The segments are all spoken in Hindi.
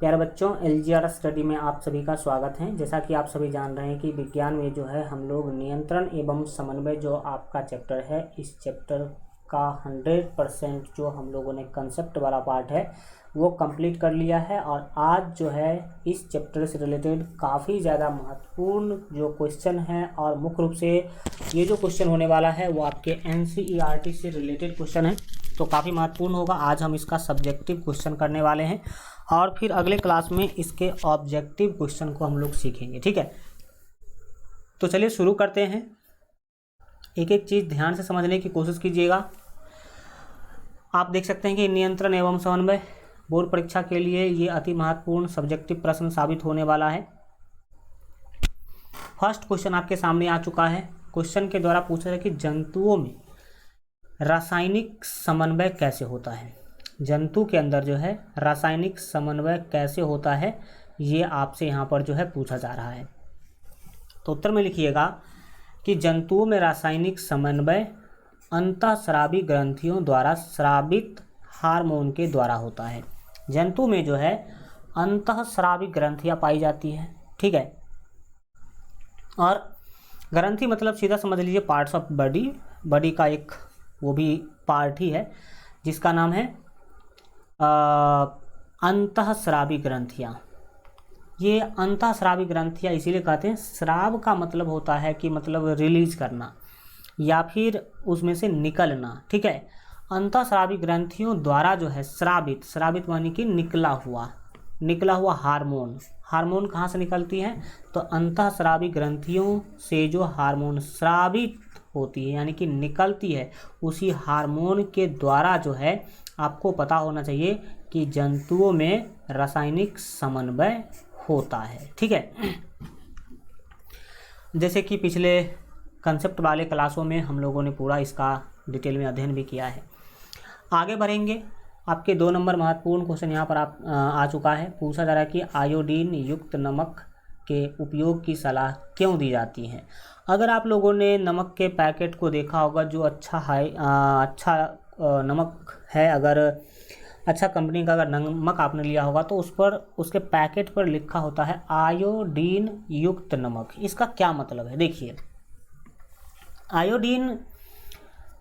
प्यारे बच्चों, एलजीआर स्टडी में आप सभी का स्वागत है। जैसा कि आप सभी जान रहे हैं कि विज्ञान में जो है हम लोग नियंत्रण एवं समन्वय जो आपका चैप्टर है, इस चैप्टर का 100% जो हम लोगों ने कंसेप्ट वाला पार्ट है वो कंप्लीट कर लिया है। और आज जो है इस चैप्टर से रिलेटेड काफ़ी ज़्यादा महत्वपूर्ण जो क्वेश्चन है, और मुख्य रूप से ये जो क्वेश्चन होने वाला है वो आपके एनसीईआरटी से रिलेटेड क्वेश्चन है, तो काफ़ी महत्वपूर्ण होगा। आज हम इसका सब्जेक्टिव क्वेश्चन करने वाले हैं और फिर अगले क्लास में इसके ऑब्जेक्टिव क्वेश्चन को हम लोग सीखेंगे। ठीक है, तो चलिए शुरू करते हैं। एक एक चीज़ ध्यान से समझने की कोशिश कीजिएगा। आप देख सकते हैं कि नियंत्रण एवं समन्वय बोर्ड परीक्षा के लिए ये अति महत्वपूर्ण सब्जेक्टिव प्रश्न साबित होने वाला है। फर्स्ट क्वेश्चन आपके सामने आ चुका है। क्वेश्चन के द्वारा पूछा है कि जंतुओं में रासायनिक समन्वय कैसे होता है। जंतु के अंदर जो है रासायनिक समन्वय कैसे होता है, ये आपसे यहाँ पर जो है पूछा जा रहा है। तो उत्तर में लिखिएगा कि जंतुओं में रासायनिक समन्वय अंतःस्रावी ग्रंथियों द्वारा स्रावित हार्मोन के द्वारा होता है। जंतु में जो है अंतःस्रावी ग्रंथियाँ पाई जाती हैं। ठीक है, और ग्रंथि मतलब सीधा समझ लीजिए पार्ट्स ऑफ बॉडी, बॉडी का एक वो भी पार्ट ही है जिसका नाम है अंतःस्रावी ग्रंथियाँ। ये अंतःस्रावी ग्रंथियाँ इसीलिए कहते हैं, स्राव का मतलब होता है कि मतलब रिलीज करना या फिर उसमें से निकलना। ठीक है, अंतःस्रावी ग्रंथियों द्वारा जो है स्रावित, स्रावित माने कि निकला हुआ हार्मोन। हार्मोन कहाँ से निकलती है, तो अंतःस्रावी ग्रंथियों से जो हार्मोन स्रावित होती है यानी कि निकलती है, उसी हार्मोन के द्वारा जो है आपको पता होना चाहिए कि जंतुओं में रासायनिक समन्वय होता है। ठीक है, जैसे कि पिछले कंसेप्ट वाले क्लासों में हम लोगों ने पूरा इसका डिटेल में अध्ययन भी किया है। आगे बढ़ेंगे। आपके 2 नंबर महत्वपूर्ण क्वेश्चन यहाँ पर आ चुका है। पूछा जा रहा है कि आयोडीन युक्त नमक के उपयोग की सलाह क्यों दी जाती है। अगर आप लोगों ने नमक के पैकेट को देखा होगा, जो अच्छा नमक है, अगर अच्छा कंपनी का अगर नमक आपने लिया होगा तो उस पर, उसके पैकेट पर लिखा होता है आयोडीन युक्त नमक। इसका क्या मतलब है, देखिए। आयोडीन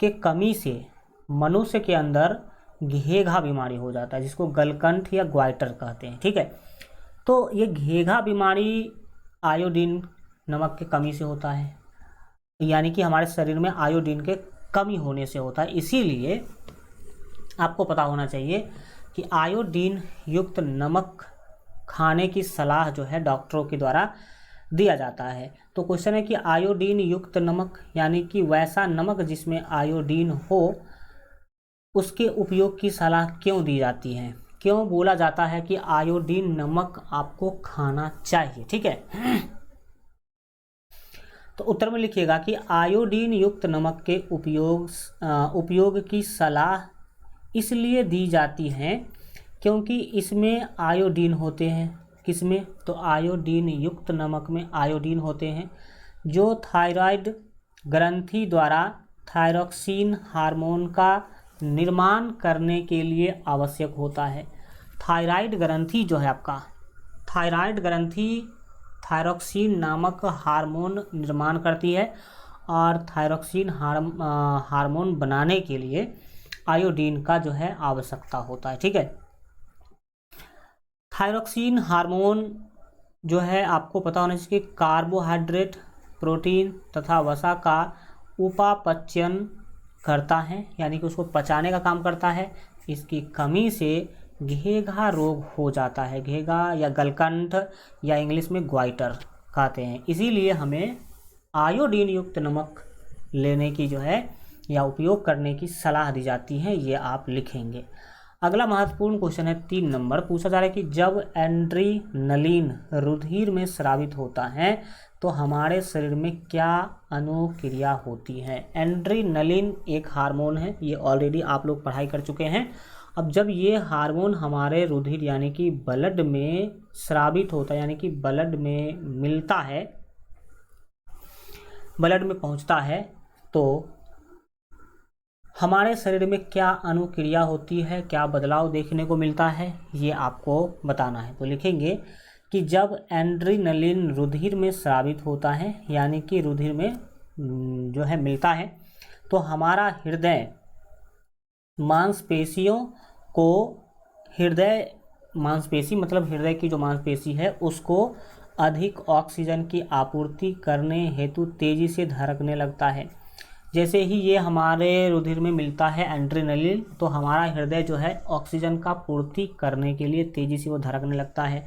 के कमी से मनुष्य के अंदर घेघा बीमारी हो जाता है, जिसको गलकंठ या ग्वाइटर कहते हैं। ठीक है, तो ये घेघा बीमारी आयोडीन नमक के कमी से होता है, यानी कि हमारे शरीर में आयोडीन के कमी होने से होता है। इसीलिए आपको पता होना चाहिए कि आयोडीन युक्त नमक खाने की सलाह जो है डॉक्टरों के द्वारा दिया जाता है। तो क्वेश्चन है कि आयोडीन युक्त नमक यानी कि वैसा नमक जिसमें आयोडीन हो, उसके उपयोग की सलाह क्यों दी जाती है, क्यों बोला जाता है कि आयोडीन नमक आपको खाना चाहिए। ठीक है, तो उत्तर में लिखिएगा कि आयोडीन युक्त नमक के उपयोग की सलाह इसलिए दी जाती है क्योंकि इसमें आयोडीन होते हैं। किसमें, तो आयोडीन युक्त नमक में आयोडीन होते हैं, जो थायराइड ग्रंथि द्वारा थायरॉक्सिन हार्मोन का निर्माण करने के लिए आवश्यक होता है। थायराइड ग्रंथि जो है आपका, थायराइड ग्रंथि थायरॉक्सिन नामक हार्मोन निर्माण करती है, और थायरॉक्सिन हार्मोन बनाने के लिए आयोडीन का जो है आवश्यकता होता है। ठीक है, थायरॉक्सिन हार्मोन जो है आपको पता होना चाहिए कि कार्बोहाइड्रेट, प्रोटीन तथा वसा का उपापचयन करता है, यानी कि उसको पचाने का काम करता है। इसकी कमी से घेघा रोग हो जाता है, घेघा या गलकंठ या इंग्लिश में ग्वाइटर कहते हैं। इसीलिए हमें आयोडीन युक्त नमक लेने की जो है या उपयोग करने की सलाह दी जाती है, ये आप लिखेंगे। अगला महत्वपूर्ण क्वेश्चन है 3 नंबर। पूछा जा रहा है कि जब एड्रेनलिन रुधिर में स्रावित होता है तो हमारे शरीर में क्या अनुक्रिया होती है। एड्रेनलिन एक हार्मोन है, ये ऑलरेडी आप लोग पढ़ाई कर चुके हैं। अब जब ये हार्मोन हमारे रुधिर यानी कि ब्लड में स्रावित होता है, यानी कि ब्लड में मिलता है, ब्लड में पहुंचता है, तो हमारे शरीर में क्या अनुक्रिया होती है, क्या बदलाव देखने को मिलता है, ये आपको बताना है। तो लिखेंगे कि जब एड्रेनलिन रुधिर में स्रावित होता है, यानी कि रुधिर में जो है मिलता है, तो हमारा हृदय मांसपेशियों को, हृदय मांसपेशी मतलब हृदय की जो मांसपेशी है उसको अधिक ऑक्सीजन की आपूर्ति करने हेतु तेजी से धड़कने लगता है। जैसे ही ये हमारे रुधिर में मिलता है एड्रेनलिन, तो हमारा हृदय जो है ऑक्सीजन का पूर्ति करने के लिए तेजी से वो धड़कने लगता है।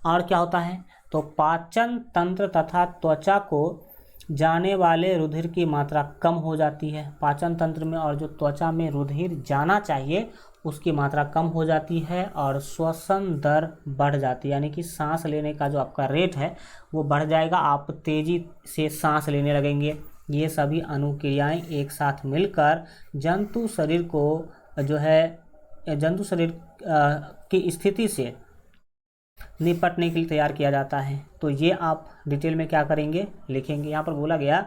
और क्या होता है, तो पाचन तंत्र तथा त्वचा को जाने वाले रुधिर की मात्रा कम हो जाती है। पाचन तंत्र में और जो त्वचा में रुधिर जाना चाहिए उसकी मात्रा कम हो जाती है और श्वसन दर बढ़ जाती है, यानी कि सांस लेने का जो आपका रेट है वो बढ़ जाएगा, आप तेज़ी से सांस लेने लगेंगे। ये सभी अनुक्रियाएं एक साथ मिलकर जंतु शरीर को जो है जंतु शरीर की स्थिति से निपटने के लिए तैयार किया जाता है। तो ये आप डिटेल में क्या करेंगे, लिखेंगे। यहाँ पर बोला गया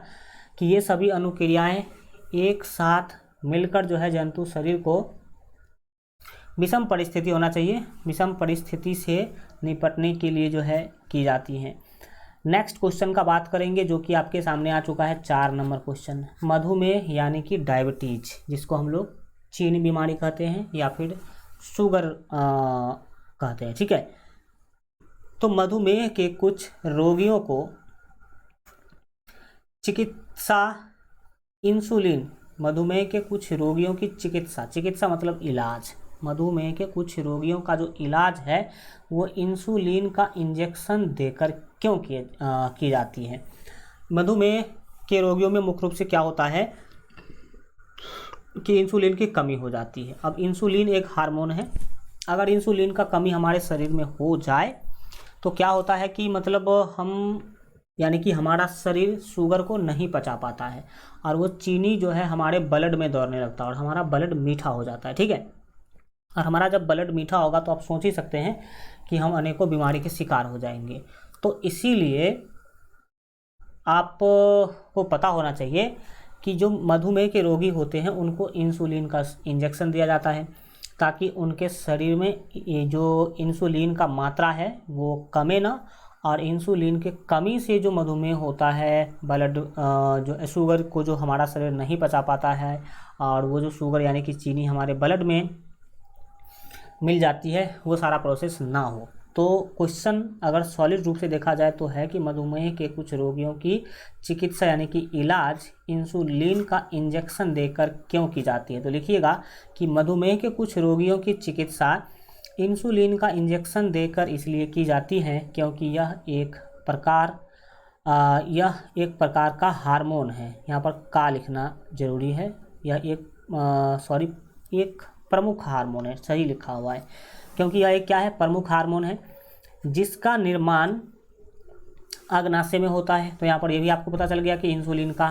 कि ये सभी अनुक्रियाएं एक साथ मिलकर जो है जंतु शरीर को विषम परिस्थिति होना चाहिए, विषम परिस्थिति से निपटने के लिए जो है की जाती हैं। नेक्स्ट क्वेश्चन का बात करेंगे जो कि आपके सामने आ चुका है 4 नंबर क्वेश्चन। मधुमेह यानी कि डायबिटीज, जिसको हम लोग चीनी बीमारी कहते हैं या फिर शुगर कहते हैं, ठीक है। तो मधुमेह के कुछ रोगियों को चिकित्सा इंसुलिन, मधुमेह के कुछ रोगियों की चिकित्सा, चिकित्सा मतलब इलाज, मधुमेह के कुछ रोगियों का जो इलाज है वो इंसुलिन का इंजेक्शन देकर क्यों की जाती है। मधुमेह के रोगियों में मुख्य रूप से क्या होता है कि इंसुलिन की कमी हो जाती है। अब इंसुलिन एक हार्मोन है, अगर इंसुलिन का कमी हमारे शरीर में हो जाए तो क्या होता है कि मतलब हम, यानी कि हमारा शरीर शुगर को नहीं पचा पाता है और वो चीनी जो है हमारे ब्लड में दौड़ने लगता है और हमारा ब्लड मीठा हो जाता है, ठीक है। और हमारा जब ब्लड मीठा होगा तो आप सोच ही सकते हैं कि हम अनेकों बीमारी के शिकार हो जाएंगे। तो इसीलिए आपको पता होना चाहिए कि जो मधुमेह के रोगी होते हैं उनको इंसुलिन का इंजेक्शन दिया जाता है ताकि उनके शरीर में ये जो इंसुलिन का मात्रा है वो कमे ना, और इंसुलिन के कमी से जो मधुमेह होता है, ब्लड जो शुगर को जो हमारा शरीर नहीं पचा पाता है और वो जो शुगर यानी कि चीनी हमारे ब्लड में मिल जाती है, वो सारा प्रोसेस ना हो। तो क्वेश्चन अगर सॉलिड रूप से देखा जाए तो है कि मधुमेह के कुछ रोगियों की चिकित्सा यानी कि इलाज इंसुलिन का इंजेक्शन देकर क्यों की जाती है। तो लिखिएगा कि मधुमेह के कुछ रोगियों की चिकित्सा इंसुलिन का इंजेक्शन देकर इसलिए की जाती है क्योंकि यह एक प्रकार का हार्मोन है। यहाँ पर का लिखना जरूरी है, यह एक प्रमुख हार्मोन है, सही लिखा हुआ है, क्योंकि यह एक क्या है, प्रमुख हार्मोन है जिसका निर्माण अग्नाशय में होता है। तो यहाँ पर यह भी आपको पता चल गया कि इंसुलिन का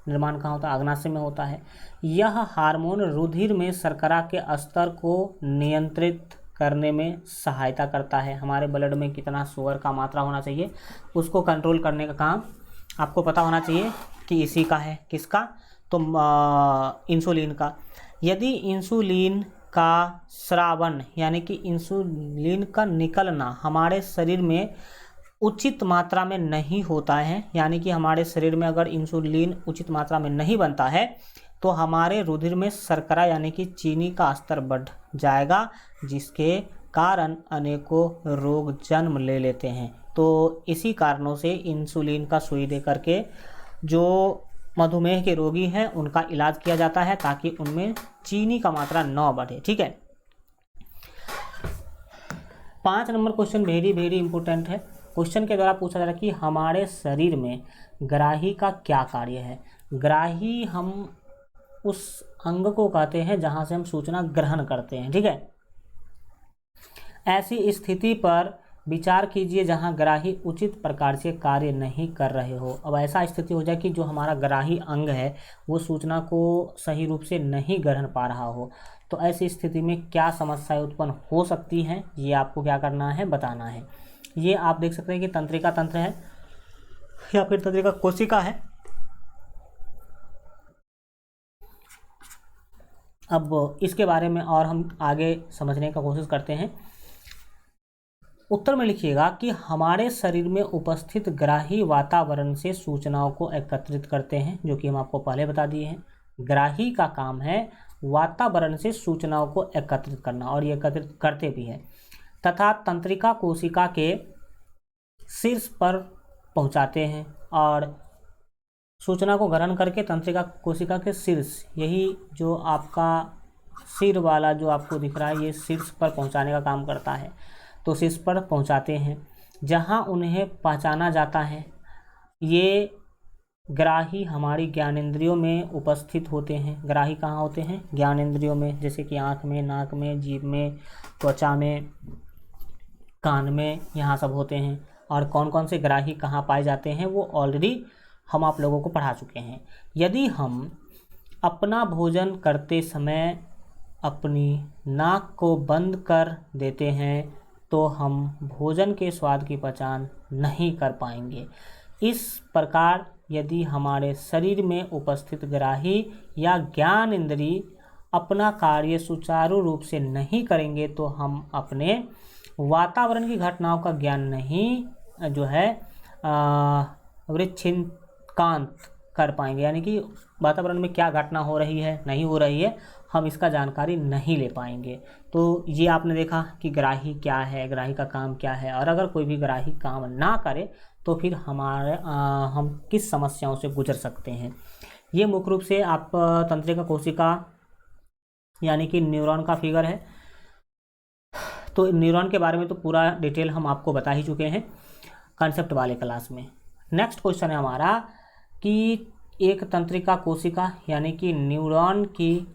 निर्माण कहाँ होता है, अग्नाशय में होता है। यह हार्मोन रुधिर में शर्करा के स्तर को नियंत्रित करने में सहायता करता है। हमारे ब्लड में कितना शुगर का मात्रा होना चाहिए उसको कंट्रोल करने का काम आपको पता होना चाहिए कि इसी का है, किसका, तो इंसुलिन का। यदि इंसुलिन का स्रावन यानी कि इंसुलिन का निकलना हमारे शरीर में उचित मात्रा में नहीं होता है, यानी कि हमारे शरीर में अगर इंसुलिन उचित मात्रा में नहीं बनता है तो हमारे रुधिर में शर्करा यानी कि चीनी का स्तर बढ़ जाएगा, जिसके कारण अनेकों रोग जन्म ले लेते हैं। तो इसी कारणों से इंसुलिन का सुई दे करके जो मधुमेह के रोगी हैं उनका इलाज किया जाता है ताकि उनमें चीनी का मात्रा न बढ़े, ठीक है। 5 number question very very important है। क्वेश्चन के द्वारा पूछा जा रहा है कि हमारे शरीर में ग्राही का क्या कार्य है। ग्राही हम उस अंग को कहते हैं जहां से हम सूचना ग्रहण करते हैं, ठीक है। ऐसी स्थिति पर विचार कीजिए जहां ग्राही उचित प्रकार से कार्य नहीं कर रहे हो। अब ऐसा स्थिति हो जाए कि जो हमारा ग्राही अंग है वो सूचना को सही रूप से नहीं ग्रहण पा रहा हो, तो ऐसी स्थिति में क्या समस्याएं उत्पन्न हो सकती हैं, ये आपको क्या करना है, बताना है। ये आप देख सकते हैं कि तंत्रिका तंत्र है या फिर तंत्रिका कोशिका है। अब इसके बारे में और हम आगे समझने का कोशिश करते हैं। उत्तर में लिखिएगा कि हमारे शरीर में उपस्थित ग्राही वातावरण से सूचनाओं को एकत्रित करते हैं, जो कि हम आपको पहले बता दिए हैं। ग्राही का काम है वातावरण से सूचनाओं को एकत्रित करना, और ये एकत्रित करते भी हैं, तथा तंत्रिका कोशिका के शीर्ष पर पहुंचाते हैं। और सूचना को ग्रहण करके तंत्रिका कोशिका के शीर्ष, यही जो आपका सिर वाला जो आपको दिख रहा है, ये शीर्ष पर पहुंचाने का काम करता है। तो शीर्ष पर पहुंचाते हैं, जहां उन्हें पहचाना जाता है। ये ग्राही हमारी ज्ञानेंद्रियों में उपस्थित होते हैं। ग्राही कहाँ होते हैं? ज्ञानेंद्रियों में, जैसे कि आँख में, नाक में, जीभ में, त्वचा में, कान में, यहाँ सब होते हैं। और कौन कौन से ग्राही कहाँ पाए जाते हैं वो ऑलरेडी हम आप लोगों को पढ़ा चुके हैं। यदि हम अपना भोजन करते समय अपनी नाक को बंद कर देते हैं तो हम भोजन के स्वाद की पहचान नहीं कर पाएंगे। इस प्रकार यदि हमारे शरीर में उपस्थित ग्राही या ज्ञान इंद्रिय अपना कार्य सुचारू रूप से नहीं करेंगे तो हम अपने वातावरण की घटनाओं का ज्ञान नहीं जो है वृच्छिकांत कर पाएंगे। यानी कि वातावरण में क्या घटना हो रही है, नहीं हो रही है, हम इसका जानकारी नहीं ले पाएंगे। तो ये आपने देखा कि ग्राही क्या है, ग्राही का काम क्या है, और अगर कोई भी ग्राही काम ना करे तो फिर हम किस समस्याओं से गुजर सकते हैं। ये मुख्य रूप से आप तंत्रिका कोशिका यानी कि न्यूरॉन का फिगर है। तो न्यूरॉन के बारे में तो पूरा डिटेल हम आपको बता ही चुके हैं कंसेप्ट वाले क्लास में। नेक्स्ट क्वेश्चन है हमारा कि एक तंत्रिका कोशिका यानी कि न्यूरॉन की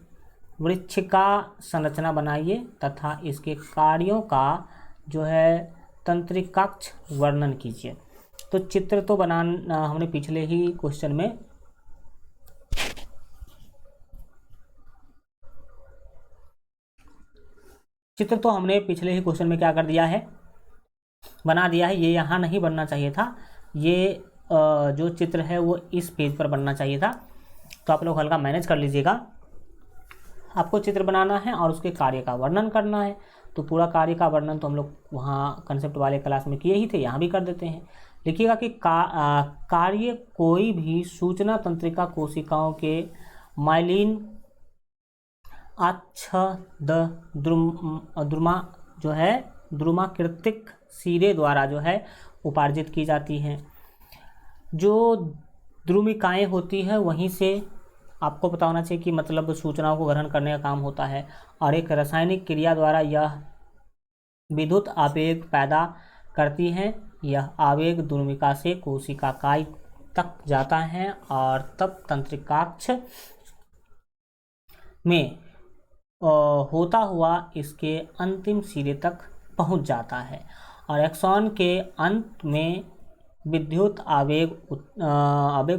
वृच्छिका संरचना बनाइए तथा इसके कार्यों का जो है तंत्रिकाक्ष वर्णन कीजिए। तो चित्र तो हमने पिछले ही क्वेश्चन में क्या कर दिया है, बना दिया है। ये यहाँ नहीं बनना चाहिए था, ये जो चित्र है वो इस पेज पर बनना चाहिए था। तो आप लोग हल्का मैनेज कर लीजिएगा। आपको चित्र बनाना है और उसके कार्य का वर्णन करना है। तो पूरा कार्य का वर्णन तो हम लोग वहाँ कंसेप्ट वाले क्लास में किए ही थे, यहाँ भी कर देते हैं। लिखिएगा कि कार्य कोई भी सूचना तंत्रिका कोशिकाओं के माइलिन आच्छद द्रुमाकृतिक सिरे द्वारा जो है उपार्जित की जाती हैं। जो द्रुमिकाएँ होती है वहीं से आपको पता होना चाहिए कि मतलब सूचनाओं को ग्रहण करने का काम होता है, और एक रासायनिक क्रिया द्वारा यह विद्युत आवेग पैदा करती हैं। यह आवेग द्रुमिका से कोशिकाकाई तक जाता है और तब तंत्रिकाक्ष में होता हुआ इसके अंतिम सिरे तक पहुंच जाता है, और एक्सॉन के अंत में विद्युत आवेग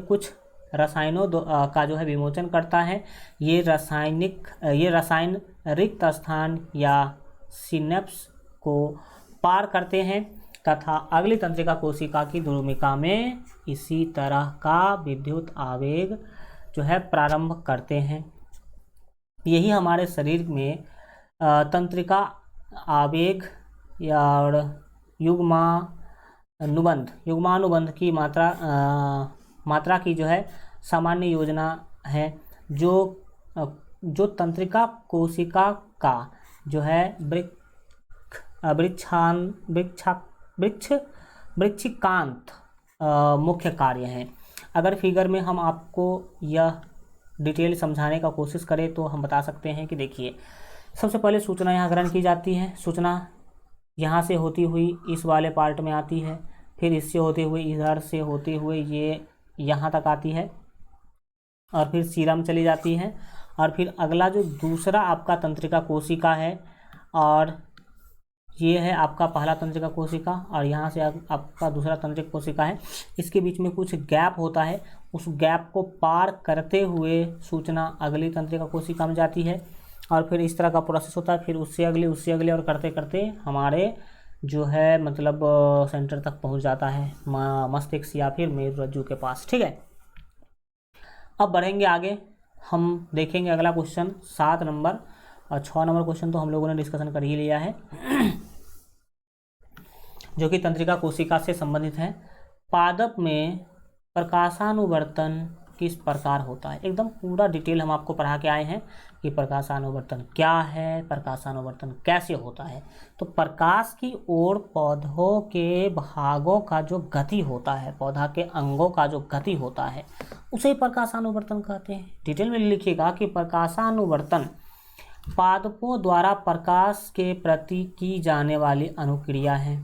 कुछ रसायनों का जो है विमोचन करता है। ये रसायन रिक्त स्थान या सिनेप्स को पार करते हैं तथा अगली तंत्रिका कोशिका की द्रुमिका में इसी तरह का विद्युत आवेग जो है प्रारंभ करते हैं। यही हमारे शरीर में तंत्रिका आवेग या युग्मानुबंध की मात्रा की जो है सामान्य योजना है, जो तंत्रिका कोशिका का जो है वृच्छिकांत मुख्य कार्य है। अगर फिगर में हम आपको यह डिटेल समझाने का कोशिश करें तो हम बता सकते हैं कि देखिए, सबसे पहले सूचना यहाँ ग्रहण की जाती है। सूचना यहाँ से होती हुई इस वाले पार्ट में आती है, फिर इससे होते हुए इधर से होते हुए ये यहाँ तक आती है, और फिर सीरम चली जाती है, और फिर अगला जो दूसरा आपका तंत्रिका कोशिका है, और ये है आपका पहला तंत्रिका कोशिका, और यहाँ से आपका दूसरा तंत्रिका कोशिका है। इसके बीच में कुछ गैप होता है, उस गैप को पार करते हुए सूचना अगली तंत्रिका कोशिका में जाती है, और फिर इस तरह का प्रोसेस होता है। फिर उससे अगले और करते करते हमारे जो है मतलब सेंटर तक पहुँच जाता है, मस्तिष्क या फिर मेरुरज्जु के पास। ठीक है, अब बढ़ेंगे आगे। हम देखेंगे अगला क्वेश्चन 7 नंबर, और 6 नंबर क्वेश्चन तो हम लोगों ने डिस्कशन कर ही लिया है, जो कि तंत्रिका कोशिका से संबंधित है। पादप में प्रकाशानुवर्तन किस प्रकार होता है? एकदम पूरा डिटेल हम आपको पढ़ा के आए हैं कि प्रकाशानुवर्तन क्या है, प्रकाशानुवर्तन कैसे होता है। तो प्रकाश की ओर पौधों के भागों का जो गति होता है, पौधा के अंगों का जो गति होता है, उसे प्रकाशानुवर्तन कहते हैं। डिटेल में लिखिएगा कि प्रकाशानुवर्तन पादपों द्वारा प्रकाश के प्रति की जाने वाली अनुक्रिया है।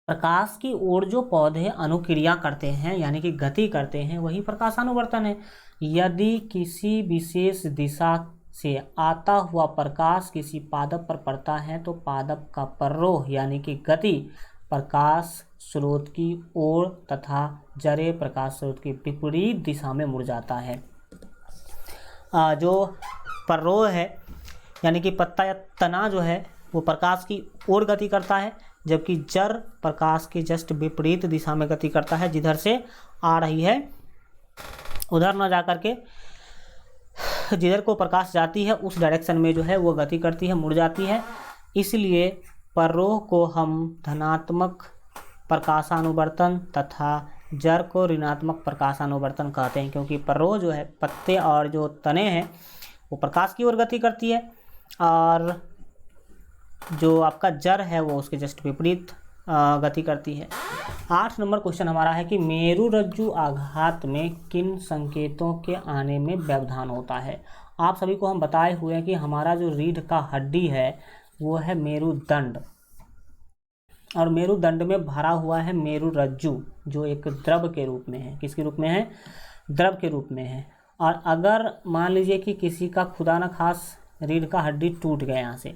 प्रकाश की ओर जो पौधे अनुक्रिया करते हैं यानी कि गति करते हैं, वही प्रकाशानुवर्तन है। यदि किसी विशेष दिशा से आता हुआ प्रकाश किसी पादप पर पड़ता है तो पादप का प्ररोह यानी कि गति प्रकाश स्रोत की ओर तथा जड़ें प्रकाश स्रोत की विपरीत दिशा में मुड़ जाता है। जो प्ररोह है यानी कि पत्ता या तना जो है वो प्रकाश की ओर गति करता है, जबकि जड़ प्रकाश के जस्ट विपरीत दिशा में गति करता है। जिधर से आ रही है उधर न जा करके जिधर को प्रकाश जाती है उस डायरेक्शन में जो है वो गति करती है, मुड़ जाती है। इसलिए प्ररोह को हम धनात्मक प्रकाशानुवर्तन तथा जड़ को ऋणात्मक प्रकाशानुवर्तन कहते हैं, क्योंकि प्ररोह जो है पत्ते और जो तने हैं वो प्रकाश की ओर गति करती है, और जो आपका जड़ है वो उसके जस्ट विपरीत गति करती है। 8 नंबर क्वेश्चन हमारा है कि मेरुरज्जु आघात में किन संकेतों के आने में व्यवधान होता है? आप सभी को हम बताए हुए हैं कि हमारा जो रीढ़ का हड्डी है वो है मेरुदंड, और मेरुदंड में भरा हुआ है मेरुरज्जु, जो एक द्रव के रूप में है। किसके रूप में है? द्रव के रूप में है। और अगर मान लीजिए कि किसी का खुदा न खास रीढ़ का हड्डी टूट गया यहाँ से,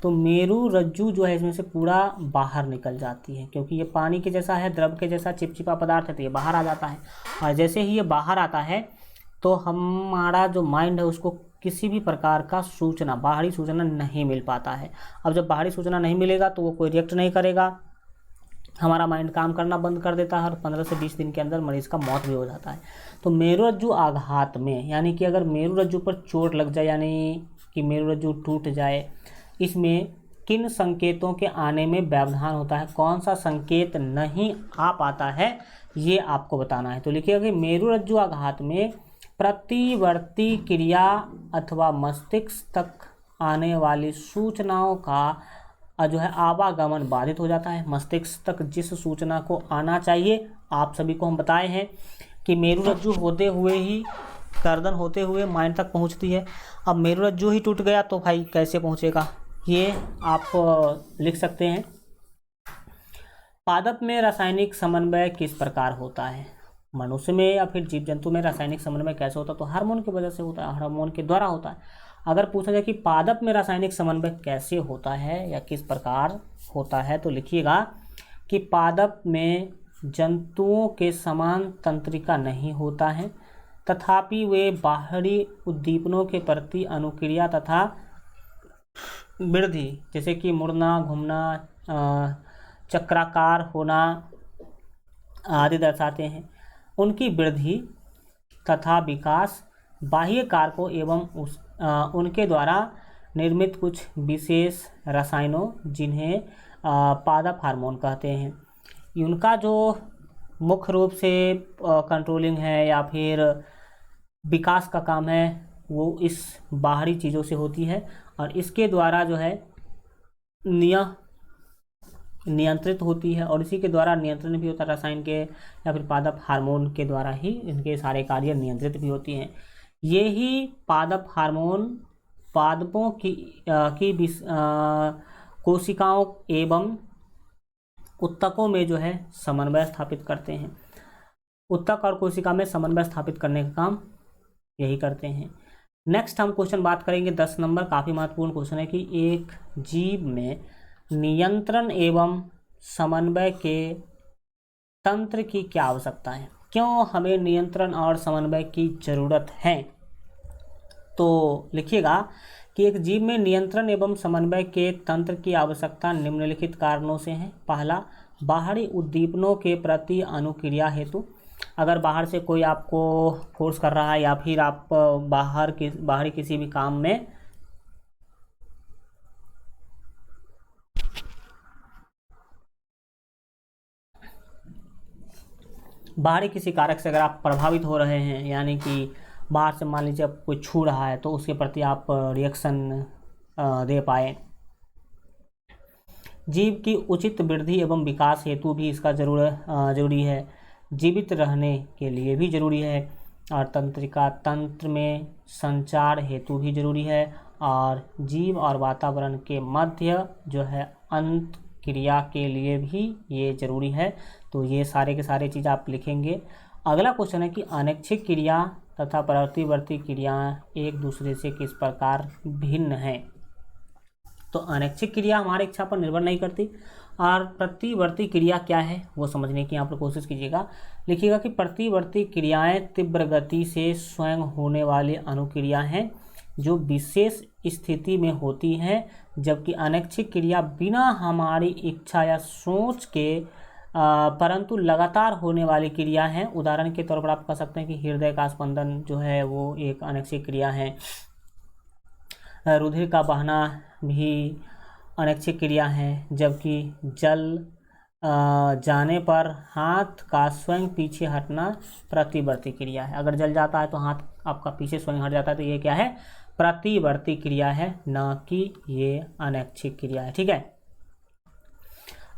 तो मेरुरज्जु जो है इसमें से पूरा बाहर निकल जाती है, क्योंकि ये पानी के जैसा है, द्रव के जैसा चिपचिपा पदार्थ है, तो ये बाहर आ जाता है। और जैसे ही ये बाहर आता है तो हमारा जो माइंड है उसको किसी भी प्रकार का सूचना, बाहरी सूचना नहीं मिल पाता है। अब जब बाहरी सूचना नहीं मिलेगा तो वो कोई रिएक्ट नहीं करेगा, हमारा माइंड काम करना बंद कर देता है, और 15 से 20 दिन के अंदर मरीज का मौत भी हो जाता है। तो मेरुरज्जु आघात में यानी कि अगर मेरुरज्जु पर चोट लग जाए यानी कि मेरुरज्जु टूट जाए, इसमें किन संकेतों के आने में व्यवधान होता है, कौन सा संकेत नहीं आ पाता है, ये आपको बताना है। तो लिखिएगा कि मेरुरज्जु आघात में प्रतिवर्ती क्रिया अथवा मस्तिष्क तक आने वाली सूचनाओं का जो है आवागमन बाधित हो जाता है। मस्तिष्क तक जिस सूचना को आना चाहिए, आप सभी को हम बताए हैं कि मेरुरज्जु होते हुए ही, गर्दन होते हुए माइंड तक पहुंचती है। अब मेरुरज्जु ही टूट गया तो भाई कैसे पहुंचेगा, ये आप लिख सकते हैं। पादप में रासायनिक समन्वय किस प्रकार होता है? मनुष्य में या फिर जीव जंतु में रासायनिक समन्वय कैसे होता है? तो हार्मोन की वजह से होता है, हार्मोन के द्वारा होता है। अगर पूछा जाए कि पादप में रासायनिक समन्वय कैसे होता है या किस प्रकार होता है, तो लिखिएगा कि पादप में जंतुओं के समान तंत्रिका नहीं होता है, तथापि वे बाहरी उद्दीपनों के प्रति अनुक्रिया तथा वृद्धि, जैसे कि मुड़ना, घूमना, चक्राकार होना आदि दर्शाते हैं। उनकी वृद्धि तथा विकास बाह्य कारकों एवं उनके द्वारा निर्मित कुछ विशेष रसायनों, जिन्हें पादप हार्मोन कहते हैं, उनका जो मुख्य रूप से कंट्रोलिंग है या फिर विकास का काम है वो इस बाहरी चीज़ों से होती है, और इसके द्वारा जो है नियंत्रित होती है, और इसी के द्वारा नियंत्रण भी होता है रसायन के या फिर पादप हार्मोन के द्वारा ही इनके सारे कार्य नियंत्रित भी होती हैं। ये ही पादप हार्मोन पादपों की कोशिकाओं एवं उत्तकों में जो है समन्वय स्थापित करते हैं। उत्तक और कोशिका में समन्वय स्थापित करने का काम यही करते हैं। नेक्स्ट हम क्वेश्चन बात करेंगे 10 नंबर, काफ़ी महत्वपूर्ण क्वेश्चन है कि एक जीव में नियंत्रण एवं समन्वय के तंत्र की क्या आवश्यकता है, क्यों हमें नियंत्रण और समन्वय की जरूरत है। तो लिखिएगा कि एक जीव में नियंत्रण एवं समन्वय के तंत्र की आवश्यकता निम्नलिखित कारणों से है। पहला, बाहरी उद्दीपनों के प्रति अनुक्रिया हेतु। अगर बाहर से कोई आपको फोर्स कर रहा है या फिर आप बाहरी किसी भी काम में बाहरी किसी कारक से अगर आप प्रभावित हो रहे हैं, यानी कि बाहर से मान लीजिए आप कोई छू रहा है तो उसके प्रति आप रिएक्शन दे पाए। जीव की उचित वृद्धि एवं विकास हेतु भी इसका जरूरी है, जीवित रहने के लिए भी जरूरी है, और तंत्रिका तंत्र में संचार हेतु भी जरूरी है, और जीव और वातावरण के मध्य जो है अंत क्रिया के लिए भी ये जरूरी है। तो ये सारे के सारे चीज़ आप लिखेंगे। अगला क्वेश्चन है कि अनैच्छिक क्रिया तथा प्रतिवर्ती क्रियाएं एक दूसरे से किस प्रकार भिन्न हैं। तो अनैच्छिक क्रिया हमारी इच्छा पर निर्भर नहीं करती, और प्रतिवर्ती क्रिया क्या है वो समझने की आप लोग कोशिश कीजिएगा। लिखिएगा कि प्रतिवर्ती क्रियाएं तीव्र गति से स्वयं होने वाली अनुक्रिया हैं जो विशेष स्थिति में होती हैं, जबकि अनैच्छिक क्रिया बिना हमारी इच्छा या सोच के परंतु लगातार होने वाली क्रिया है। उदाहरण के तौर पर आप कह सकते हैं कि हृदय का स्पंदन जो है वो एक अनैच्छिक क्रिया है, रुधिर का बहना भी अनैच्छिक क्रिया है, जबकि जल जाने पर हाथ का स्वयं पीछे हटना प्रतिवर्ती क्रिया है। अगर जल जाता है तो हाथ आपका पीछे स्वयं हट जाता है, तो ये क्या है, प्रतिवर्ती क्रिया है, न कि ये अनैच्छिक क्रिया है। ठीक है।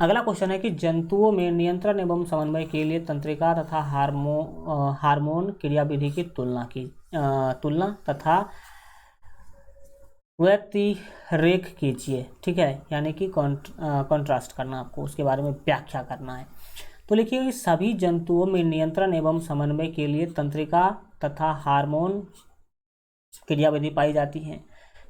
अगला क्वेश्चन है कि जंतुओं में नियंत्रण एवं समन्वय के लिए तंत्रिका तथा हार्मोन क्रियाविधि की तुलना तथा व्यतिरेक कीजिए। ठीक है, यानी कि कॉन्ट्रास्ट करना, आपको उसके बारे में व्याख्या करना है। तो लिखिए कि सभी जंतुओं में नियंत्रण एवं समन्वय के लिए तंत्रिका तथा हार्मोन क्रियाविधि पाई जाती हैं।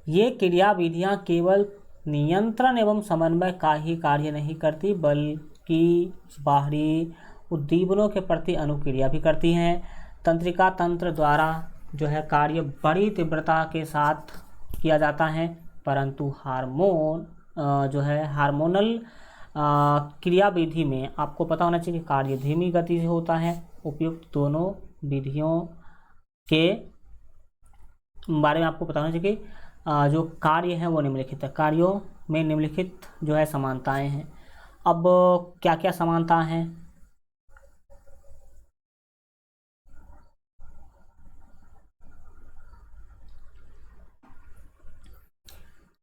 ये क्रियाविधियां केवल नियंत्रण एवं समन्वय का ही कार्य नहीं करती, बल्कि बाहरी उद्दीपनों के प्रति अनुक्रिया भी करती हैं। तंत्रिका तंत्र द्वारा जो है कार्य बड़ी तीव्रता के साथ किया जाता है, परंतु हार्मोन जो है हार्मोनल क्रियाविधि में आपको पता होना चाहिए कि कार्य धीमी गति से होता है। उपयुक्त दोनों विधियों के बारे में आपको पता होना चाहिए कि जो कार्य है वो निम्नलिखित है। कार्यों में निम्नलिखित जो है समानताएं हैं। अब क्या क्या समानता हैं,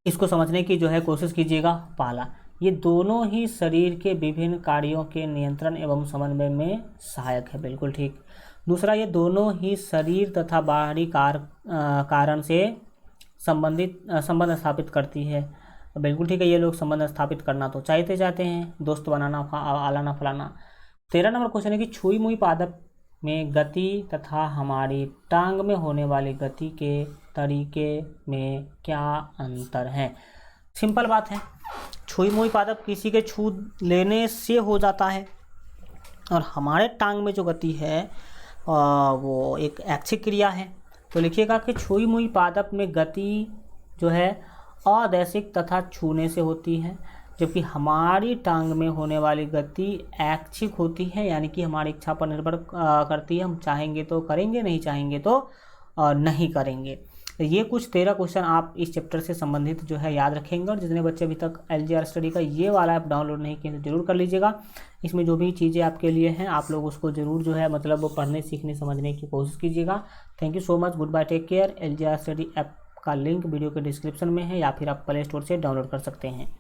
इसको समझने की जो है कोशिश कीजिएगा। पहला, ये दोनों ही शरीर के विभिन्न कार्यों के नियंत्रण एवं समन्वय में सहायक है, बिल्कुल ठीक। दूसरा, ये दोनों ही शरीर तथा बाहरी कारण से संबंध स्थापित करती है, बिल्कुल ठीक है। ये लोग संबंध स्थापित करना तो चाहते हैं, दोस्त बनाना, आलाना फलाना। 13 नंबर क्वेश्चन है कि छुई मुई पादप में गति तथा हमारी टांग में होने वाली गति के तरीके में क्या अंतर है। सिंपल बात है, छुई मुई पादप किसी के छू लेने से हो जाता है, और हमारे टांग में जो गति है वो एक ऐच्छिक क्रिया है। तो लिखिएगा कि छुई मुई पादप में गति जो है अदैशिक तथा छूने से होती है, जबकि हमारी टांग में होने वाली गति ऐच्छिक होती है, यानी कि हमारी इच्छा पर निर्भर करती है। हम चाहेंगे तो करेंगे, नहीं चाहेंगे तो नहीं करेंगे। ये कुछ 13 क्वेश्चन आप इस चैप्टर से संबंधित जो है याद रखेंगे, और जितने बच्चे अभी तक LGR स्टडी का ये वाला ऐप डाउनलोड नहीं किए तो जरूर कर लीजिएगा। इसमें जो भी चीज़ें आपके लिए हैं आप लोग उसको जरूर जो है मतलब पढ़ने, सीखने, समझने की कोशिश कीजिएगा। Thank you so much, good bye, take care. LGR study app का लिंक वीडियो के डिस्क्रिप्शन में है, या फिर आप प्ले स्टोर से डाउनलोड कर सकते हैं।